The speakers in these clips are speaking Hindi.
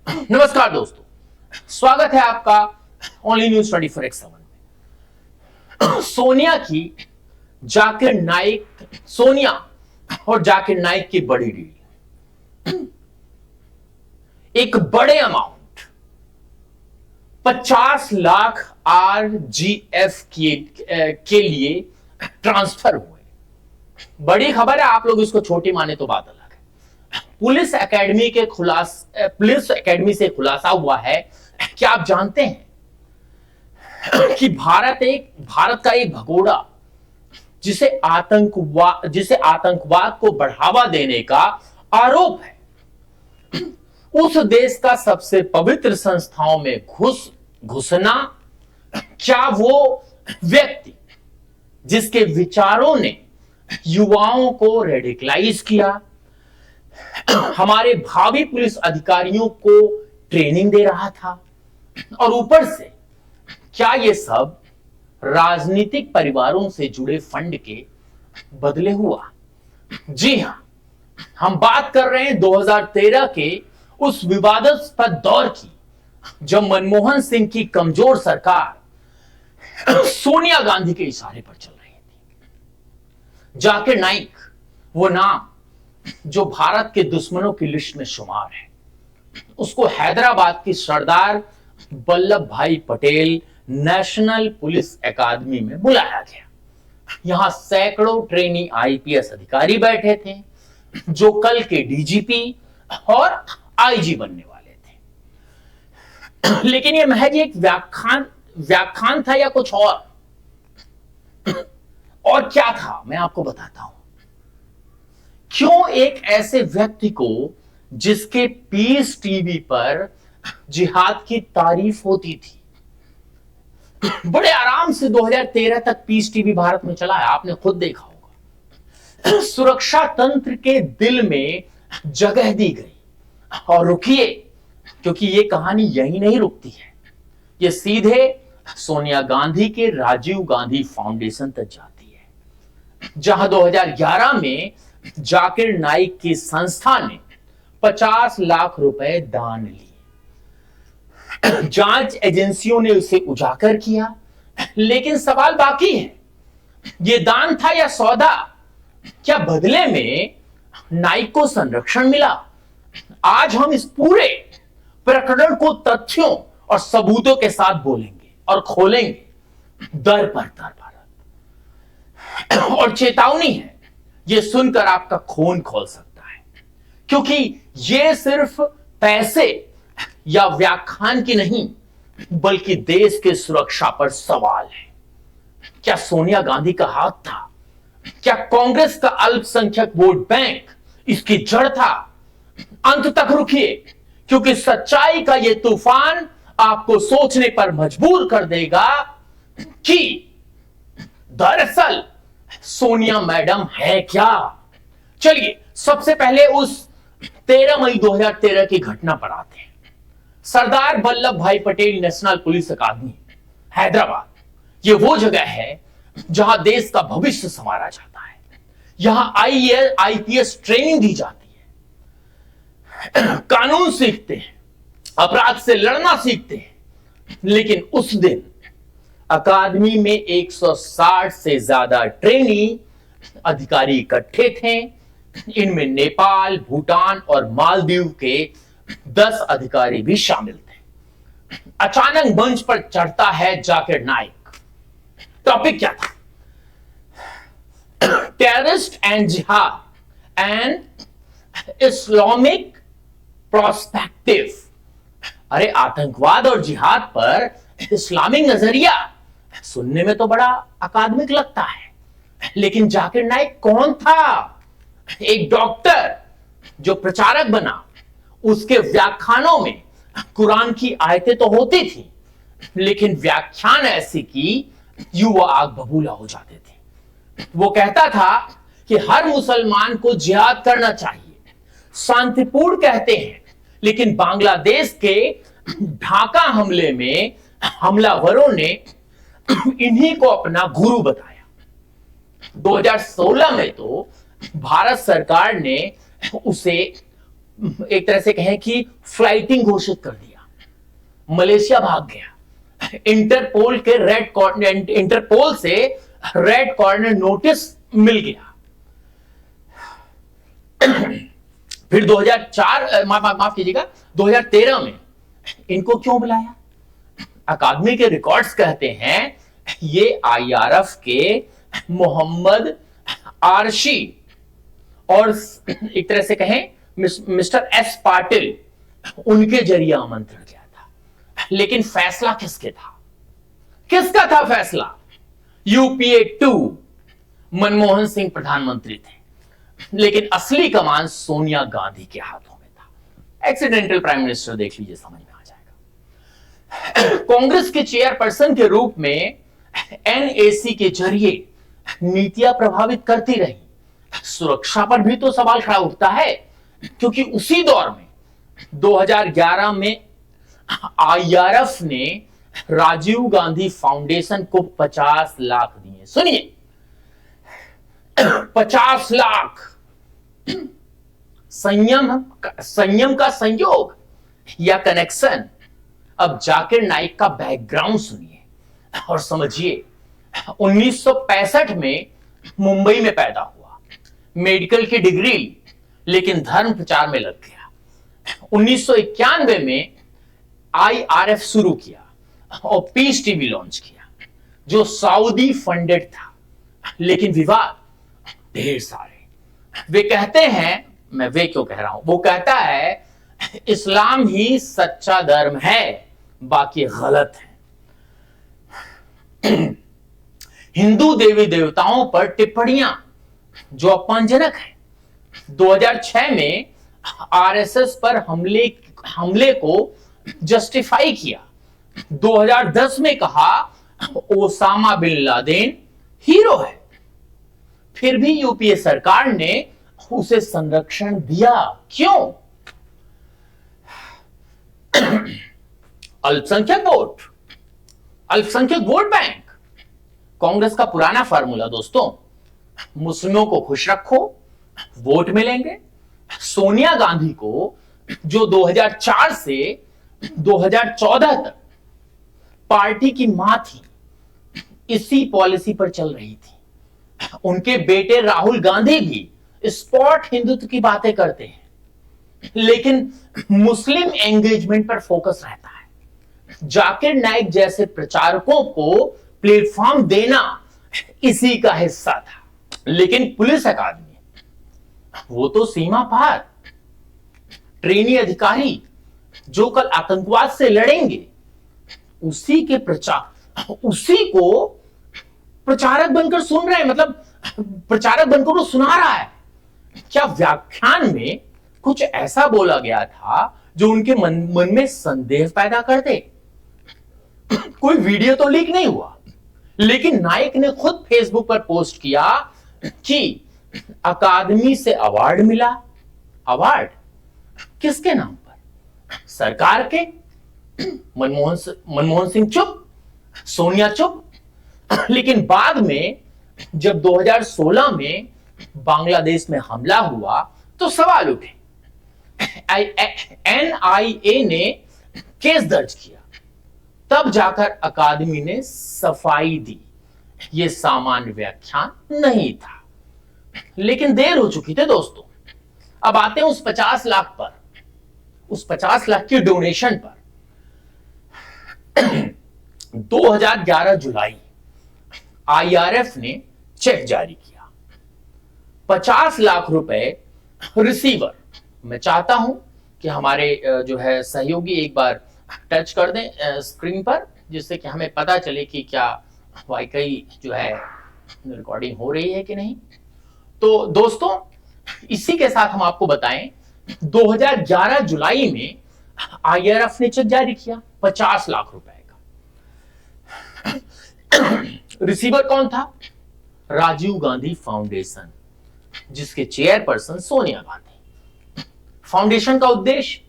नमस्कार दोस्तों, स्वागत है आपका ओनली न्यूज 24x7 में। सोनिया और जाकिर नाइक की बड़ी डील, एक बड़े अमाउंट 50 लाख RGF के लिए ट्रांसफर हुए। बड़ी खबर है, आप लोग इसको छोटी माने तो बात अलग है। पुलिस एकेडमी से खुलासा हुआ है। क्या आप जानते हैं कि भारत का एक भगोड़ा जिसे आतंकवाद को बढ़ावा देने का आरोप है, उस देश का सबसे पवित्र संस्थाओं में घुसना, क्या वो व्यक्ति जिसके विचारों ने युवाओं को रेडिकलाइज किया, हमारे भावी पुलिस अधिकारियों को ट्रेनिंग दे रहा था, और ऊपर से क्या ये सब राजनीतिक परिवारों से जुड़े फंड के बदले हुआ? जी हां, हम बात कर रहे हैं 2013 के उस विवादास्पद दौर की, जब मनमोहन सिंह की कमजोर सरकार सोनिया गांधी के इशारे पर चल रही थी। जाकिर नाइक वो नाम जो भारत के दुश्मनों की लिस्ट में शुमार है, उसको हैदराबाद की सरदार वल्लभ भाई पटेल नेशनल पुलिस एकेडमी में बुलाया गया। यहां सैकड़ों ट्रेनी IPS अधिकारी बैठे थे, जो कल के DGP और IG बनने वाले थे। लेकिन यह महज एक व्याख्यान था या कुछ और क्या था, मैं आपको बताता हूं। क्यों एक ऐसे व्यक्ति को, जिसके पीस टीवी पर जिहाद की तारीफ होती थी, बड़े आराम से 2013 तक पीस टीवी भारत में चला है, आपने खुद देखा होगा, सुरक्षा तंत्र के दिल में जगह दी गई। और रुकिए, क्योंकि ये कहानी यही नहीं रुकती है, ये सीधे सोनिया गांधी के राजीव गांधी फाउंडेशन तक जाती है, जहां 2011 में जाकिर नाइक की संस्था ने 50 लाख रुपए दान लिए। जांच एजेंसियों ने उसे उजागर किया, लेकिन सवाल बाकी है, यह दान था या सौदा? क्या बदले में नाइक को संरक्षण मिला? आज हम इस पूरे प्रकरण को तथ्यों और सबूतों के साथ बोलेंगे और खोलेंगे दर पर दर भारत। और चेतावनी है, यह सुनकर आपका खून खौल सकता है, क्योंकि यह सिर्फ पैसे या व्याख्यान की नहीं, बल्कि देश के सुरक्षा पर सवाल है। क्या सोनिया गांधी का हाथ था? क्या कांग्रेस का अल्पसंख्यक वोट बैंक इसकी जड़ था? अंत तक रुकिए, क्योंकि सच्चाई का यह तूफान आपको सोचने पर मजबूर कर देगा कि दरअसल सोनिया मैडम है क्या। चलिए, सबसे पहले उस 13 मई 2013 की घटना पर आते हैं। सरदार वल्लभ भाई पटेल नेशनल पुलिस अकादमी, हैदराबाद, यह वो जगह है जहां देश का भविष्य संवारा जाता है। यहां IPS ट्रेनिंग दी जाती है, कानून सीखते हैं, अपराध से लड़ना सीखते हैं। लेकिन उस दिन अकादमी में 160 से ज्यादा ट्रेनी अधिकारी इकट्ठे थे। इनमें नेपाल, भूटान और मालदीव के 10 अधिकारी भी शामिल थे। अचानक मंच पर चढ़ता है जाकिर नाइक। टॉपिक क्या था? टेररिस्ट एंड जिहाद एंड इस्लामिक प्रोस्पेक्टिव। अरे, आतंकवाद और जिहाद पर इस्लामिक नजरिया सुनने में तो बड़ा अकादमिक लगता है, लेकिन जाकिर नाइक कौन था? एक डॉक्टर जो प्रचारक बना। उसके व्याख्यानों में कुरान की आयतें तो होती थी, लेकिन व्याख्यान ऐसी कि युवा आग बबूला हो जाते थे। वो कहता था कि हर मुसलमान को जिहाद करना चाहिए, शांतिपूर्ण कहते हैं, लेकिन बांग्लादेश के ढाका हमले में हमलावरों ने इन्हीं को अपना गुरु बताया। 2016 में तो भारत सरकार ने उसे एक तरह से कहें कि फ्लाइटिंग घोषित कर दिया, मलेशिया भाग गया, इंटरपोल से रेड कॉर्नर नोटिस मिल गया। फिर 2004 माफ कीजिएगा 2013 में इनको क्यों बुलाया? अकादमी के रिकॉर्ड्स कहते हैं ये आईआरएफ के मोहम्मद आरशी और एक तरह से कहें मिस्टर एस पाटिल, उनके जरिए आमंत्रण किया था। लेकिन फैसला किसके था? किसका था फैसला? यूपीए 2, मनमोहन सिंह प्रधानमंत्री थे, लेकिन असली कमान सोनिया गांधी के हाथों में था। एक्सीडेंटल प्राइम मिनिस्टर देख लीजिए, समझ में आ जाएगा। कांग्रेस के चेयरपर्सन के रूप में एनएसी के जरिए नीतियां प्रभावित करती रही। सुरक्षा पर भी तो सवाल खड़ा उठता है, क्योंकि उसी दौर में 2011 में आईआरएफ ने राजीव गांधी फाउंडेशन को 50 लाख दिए। सुनिए, 50 लाख। संयम का संयोग या कनेक्शन। अब जाकिर नाइक का बैकग्राउंड सुनिए और समझिए। 1965 में मुंबई में पैदा हुआ, मेडिकल की डिग्री, लेकिन धर्म प्रचार में लग गया। 1991 में आईआरएफ शुरू किया और पीस टीवी लॉन्च किया, जो सऊदी फंडेड था, लेकिन विवाद ढेर सारे। वे कहते हैं, मैं वे क्यों कह रहा हूं, वो कहता है इस्लाम ही सच्चा धर्म है, बाकी गलत है। हिंदू देवी देवताओं पर टिप्पणियां जो अपमानजनक है। 2006 में आरएसएस पर हमले को जस्टिफाई किया। 2010 में कहा ओसामा बिन लादेन हीरो है। फिर भी यूपीए सरकार ने उसे संरक्षण दिया। क्यों? अल्पसंख्यक वोट बैंक। कांग्रेस का पुराना फार्मूला दोस्तों, मुस्लिमों को खुश रखो, वोट मिलेंगे। सोनिया गांधी को, जो 2004 से 2014 तक पार्टी की मां थी, इसी पॉलिसी पर चल रही थी। उनके बेटे राहुल गांधी भी स्पॉट हिंदुत्व की बातें करते हैं, लेकिन मुस्लिम एंगेजमेंट पर फोकस रहता है। जाकिर नाइक जैसे प्रचारकों को प्लेटफॉर्म देना इसी का हिस्सा था। लेकिन पुलिस अकादमी, वो तो सीमा पार। ट्रेनी अधिकारी जो कल आतंकवाद से लड़ेंगे, उसी को प्रचारक बनकर सुन रहे हैं, मतलब प्रचारक बनकर वो सुना रहा है। क्या व्याख्यान में कुछ ऐसा बोला गया था जो उनके मन में संदेह पैदा कर दे? कोई वीडियो तो लीक नहीं हुआ, लेकिन नाइक ने खुद फेसबुक पर पोस्ट किया कि अकादमी से अवार्ड मिला। अवार्ड किसके नाम पर? सरकार के। मनमोहन सिंह चुप, सोनिया चुप। लेकिन बाद में जब 2016 में बांग्लादेश में हमला हुआ तो सवाल उठे। एनआईए ने केस दर्ज किया, तब जाकर अकादमी ने सफाई दी, यह सामान्य व्याख्यान नहीं था। लेकिन देर हो चुकी थी दोस्तों। अब आते हैं उस 50 लाख पर, उस 50 लाख की डोनेशन पर। 2011 जुलाई आईआरएफ ने चेक जारी किया, 50 लाख रुपए रिसीवर। मैं चाहता हूं कि हमारे जो है सहयोगी एक बार टच कर दें स्क्रीन पर, जिससे कि हमें पता चले कि क्या वाकई जो है रिकॉर्डिंग हो रही है कि नहीं। तो दोस्तों, इसी के साथ हम आपको बताएं, 2011 जुलाई में आईआरएफ ने चेक जारी किया 50 लाख रुपए का। रिसीवर कौन था? राजीव गांधी फाउंडेशन, जिसके चेयरपर्सन सोनिया गांधी। फाउंडेशन का उद्देश्य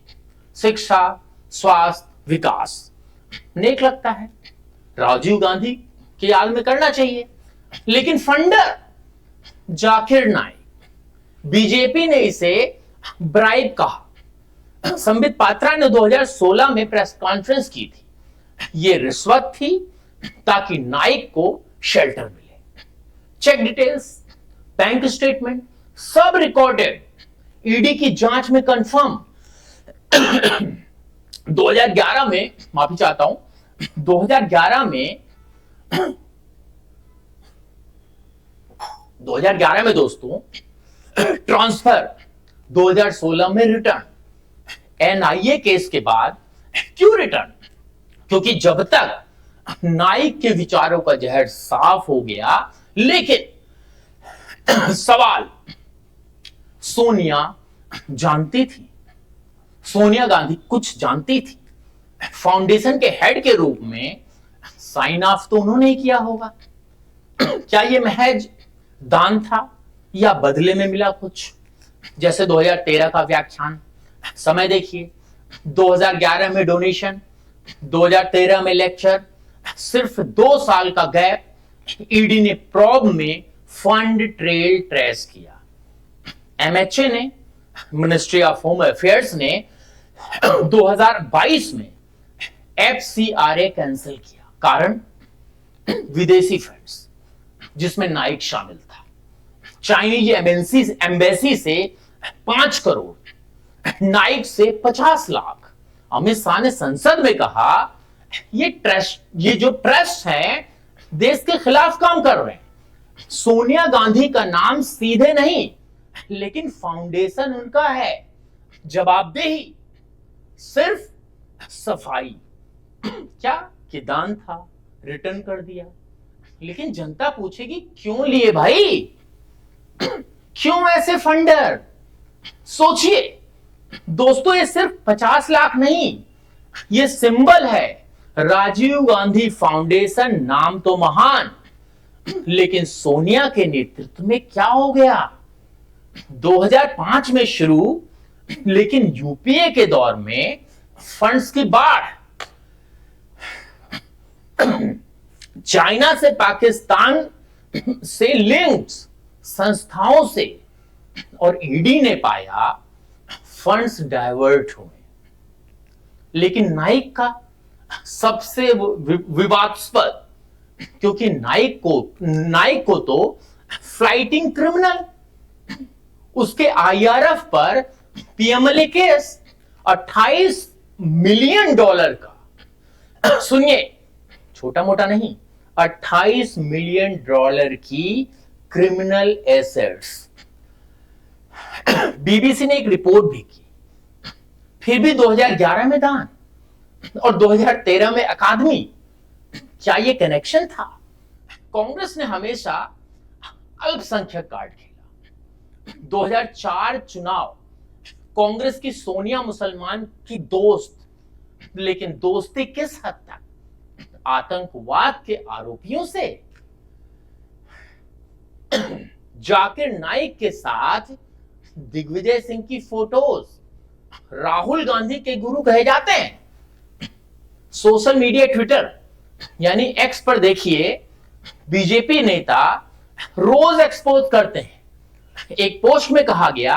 शिक्षा, स्वास्थ्य, विकास। नेक लगता है, राजीव गांधी की याद में करना चाहिए। लेकिन फंडर जाकिर नाइक, बीजेपी ने इसे ब्राइब कहा। संबित पात्रा ने 2016 में प्रेस कॉन्फ्रेंस की थी। ये रिश्वत थी ताकि नाइक को शेल्टर मिले। चेक डिटेल्स, बैंक स्टेटमेंट सब रिकॉर्डेड, ईडी की जांच में कंफर्म। 2011 में, माफी चाहता हूं, 2011 में दोस्तों ट्रांसफर, 2016 में रिटर्न। एनआईए केस के बाद क्यों रिटर्न? क्योंकि जब तक नाइक के विचारों का जहर साफ हो गया, लेकिन सवाल, सोनिया जानती थी, सोनिया गांधी कुछ जानती थी। फाउंडेशन के हेड के रूप में साइन ऑफ तो उन्होंने ही किया होगा। क्या यह महज दान था या बदले में मिला कुछ? जैसे 2013 का व्याख्यान, समय देखिए, 2011 में डोनेशन, 2013 में लेक्चर, सिर्फ 2 साल का गैप, ईडी ने प्रॉब में फंड ट्रेल ट्रेस किया। एमएचए ने, मिनिस्ट्री ऑफ होम अफेयर्स ने 2022 में एफसीआरए कैंसिल किया। कारण विदेशी फंड्स, जिसमें नाइक शामिल था। चाइनीज एम्बेसी से 5 करोड़, नाइक से 50 लाख। अमित शाह ने संसद में कहा ये जो ट्रस्ट है देश के खिलाफ काम कर रहे हैं। सोनिया गांधी का नाम सीधे नहीं, लेकिन फाउंडेशन उनका है। जवाबदेही, सिर्फ सफाई। क्या कि दान था, रिटर्न कर दिया। लेकिन जनता पूछेगी क्यों लिए भाई, क्यों ऐसे फंडर? सोचिए दोस्तों, ये सिर्फ 50 लाख नहीं, ये सिंबल है। राजीव गांधी फाउंडेशन, नाम तो महान, लेकिन सोनिया के नेतृत्व में क्या हो गया? 2005 में शुरू, लेकिन यूपीए के दौर में फंड्स की बाढ़। चाइना से, पाकिस्तान से लिंक्स संस्थाओं से, और ईडी ने पाया फंड्स डाइवर्ट हुए। लेकिन नाइक का सबसे विवादास्पद, क्योंकि नाइक को तो फ्लाइटिंग क्रिमिनल, उसके आईआरएफ पर पीएमएलए केस, $28 मिलियन का। सुनिए, छोटा मोटा नहीं, $28 मिलियन की क्रिमिनल एसेट्स। बीबीसी ने एक रिपोर्ट भी की। फिर भी 2011 में दान और 2013 में अकादमी, क्या ये कनेक्शन था? कांग्रेस ने हमेशा अल्पसंख्यक कार्ड खेला। 2004 चुनाव, कांग्रेस की सोनिया मुसलमान की दोस्त, लेकिन दोस्ती किस हद तक? आतंकवाद के आरोपियों से। जाकिर नाइक के साथ दिग्विजय सिंह की फोटोज, राहुल गांधी के गुरु कहे जाते हैं। सोशल मीडिया, ट्विटर यानी एक्स पर देखिए, बीजेपी नेता रोज एक्सपोज करते हैं। एक पोस्ट में कहा गया,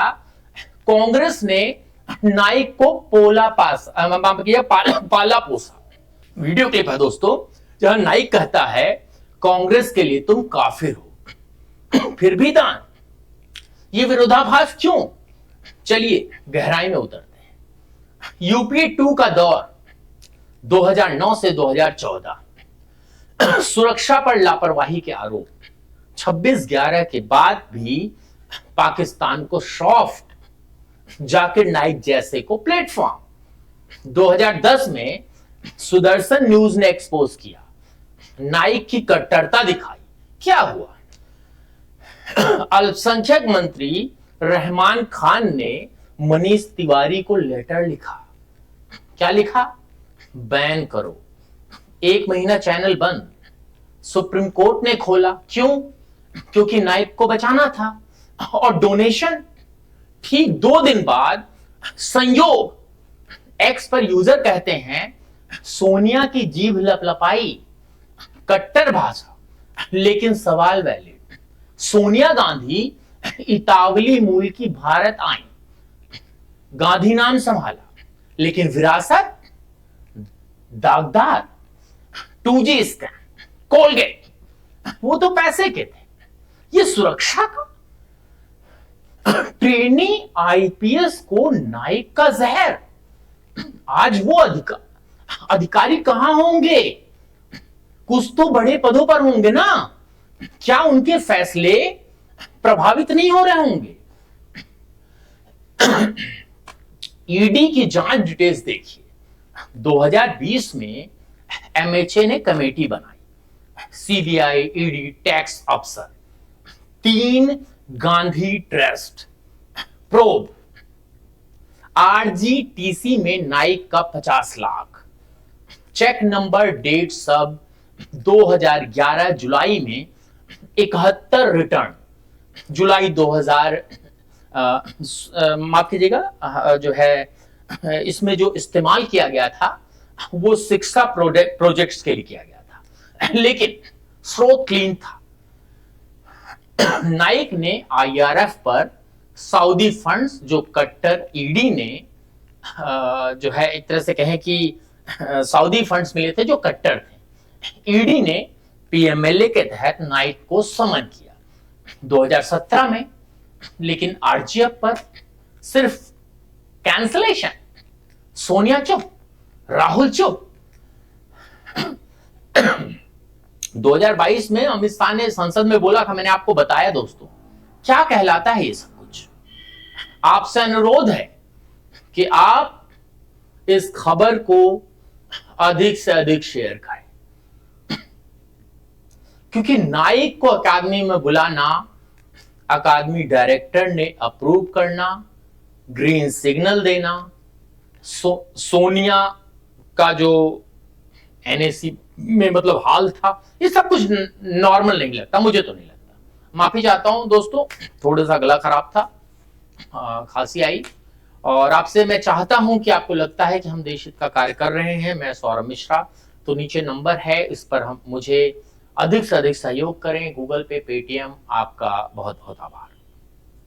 कांग्रेस ने नाइक को पाला पोसा। वीडियो क्लिप है दोस्तों, जहां नाइक कहता है कांग्रेस के लिए तुम काफिर हो, फिर भी दान। ये विरोधाभास क्यों? चलिए गहराई में उतरते हैं। यूपीए 2 का दौर, 2009 से 2014, सुरक्षा पर लापरवाही के आरोप। 26/11 के बाद भी पाकिस्तान को सॉफ्ट, जाकिर नाइक जैसे को प्लेटफॉर्म। 2010 में सुदर्शन न्यूज ने एक्सपोज किया, नाइक की कट्टरता दिखाई। क्या हुआ? अल्पसंख्यक मंत्री रहमान खान ने मनीष तिवारी को लेटर लिखा। क्या लिखा? बैन करो। 1 महीना चैनल बंद। सुप्रीम कोर्ट ने खोला। क्यों? क्योंकि नाइक को बचाना था। और डोनेशन, ठीक 2 दिन बाद संयोग, एक्स पर यूजर कहते हैं सोनिया की जीभ लपलपाई, कट्टर भाषा। लेकिन सवाल वैलिड, सोनिया गांधी इतावली मूल की भारत आई, गांधी नाम संभाला, लेकिन विरासत दागदार, 2G स्कैम, कोलगेट, वो तो पैसे के थे, ये सुरक्षा का। ट्रेनी आईपीएस को नाइक का जहर। आज वो अधिकारी कहां होंगे? कुछ तो बड़े पदों पर होंगे ना, क्या उनके फैसले प्रभावित नहीं हो रहे होंगे? ईडी की जांच डिटेल्स देखिए। 2020 में एमएचए ने कमेटी बनाई, सीबीआई, ईडी, टैक्स अफसर, 3 गांधी ट्रस्ट, प्रोब, आरजीटीसी में नाइक का 50 लाख, चेक नंबर, डेट सब 2011 जुलाई में 71 रिटर्न, जुलाई 2000 माफ कीजिएगा, जो है इसमें जो इस्तेमाल किया गया था वो शिक्षा प्रोजेक्ट्स के लिए किया गया था, लेकिन स्रोत क्लीन था। नाइक ने आईआरएफ पर सऊदी फंड्स, जो कट्टर ईडी ने जो है एक तरह से कहें कि सऊदी फंड्स मिले थे जो कट्टर थे, ईडी ने पीएमएलए के तहत नाइक को समन किया 2017 में, लेकिन आरजीएफ पर सिर्फ कैंसलेशन। सोनिया चुप, राहुल चुप। 2022 में अमित शाह ने संसद में बोला था, मैंने आपको बताया दोस्तों, क्या कहलाता है ये सब कुछ। आपसे अनुरोध है कि आप इस खबर को अधिक से अधिक शेयर करें, क्योंकि नाइक को अकादमी में बुलाना, अकादमी डायरेक्टर ने अप्रूव करना, ग्रीन सिग्नल देना, सोनिया का जो एनएसी में मतलब हाल था, ये सब कुछ नॉर्मल नहीं लगता, मुझे तो नहीं लगता। माफी चाहता हूं दोस्तों, थोड़ा सा गला खराब था, खांसी आई, और आपसे मैं चाहता हूं कि आपको लगता है कि हम देश हित का कार्य कर रहे हैं। मैं सौरभ मिश्रा, तो नीचे नंबर है, इस पर हम मुझे अधिक से अधिक सहयोग करें, गूगल पे, पेटीएम। आपका बहुत बहुत आभार।